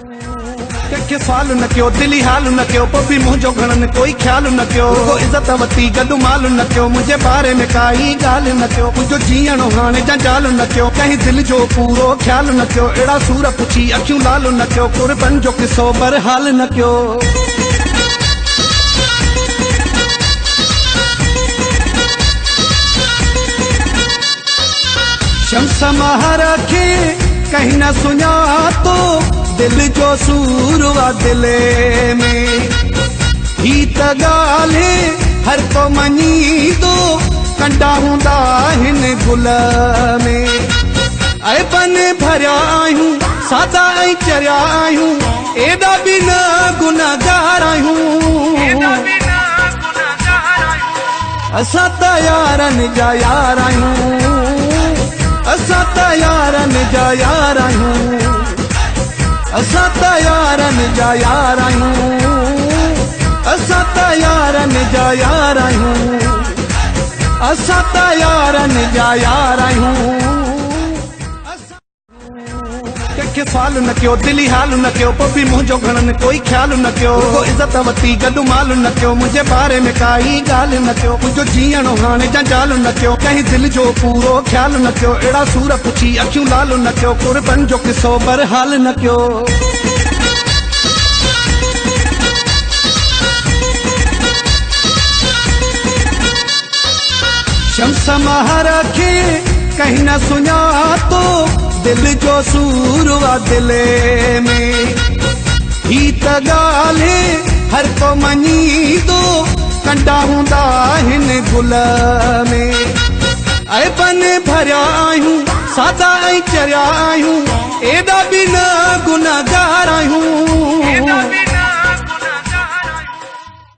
के सवाल न कयो, दिली हाल न कयो, पोइ बि मुंहिंजो घणनि कोई ख्याल न कयो। रुगो इज़त वरिती गॾु माल न कयो, मुंहिंजे बारे में काई ॻाल्हि न कयो। मुंहिंजो जीअणो हाणे जंजाल न कयो, कंहिं दिलि जो पूरो ख़्याल न कयो। अहिड़ा सूर पुछी अखियूं लाल न कयो, कुर्बन जो किसो बरहाल न कयो। शम्स महर खे कहीं न सुञातो, दिल जो सूर वा दिले में ही त ॻाल्हि हर को मञींदो। कंडा हूंदा हिन गुल में, ऐबन भरिया आहियूं, सादा ऐं चरिया आहियूं, एॾा बि न गुनहगार आहियूं। असां त यारनि जा यार आहियूं, असां त यारनि जा यार आहियूं, असां त यारनि जा यार आहियूं, असां त यारनि जा यार आहियूं, असां त यारनि जा यार आहियूं। कंहिंखे सवाल न कयो, दिली हाल न कयो, पोइ बि मुंहिंजो घणनि कोई ख्याल न कयो। रुगो इज़त वरिती गॾु माल न कयो, मुंहिंजे बारे में काई ॻाल्हि न कयो। मुंहिंजो जीअणो हाणे जंजाल न कयो, कंहिं दिलि जो पूरो ख़्याल न कयो। अहिड़ा सूर पुछी अखियूं लाल न कयो, कुर्बन जो किसो बरहाल न कयो। शम्स महर खे कहीं न सुञातो, दिल जो सूर वा दिले में ही त ॻाल्हि हर को मञींदो। कंडा हूंदा हिन गुल में, ऐबन भरिया आहियूं, सादा ऐं चरिया आहियूं, एॾा बि न गुनहगार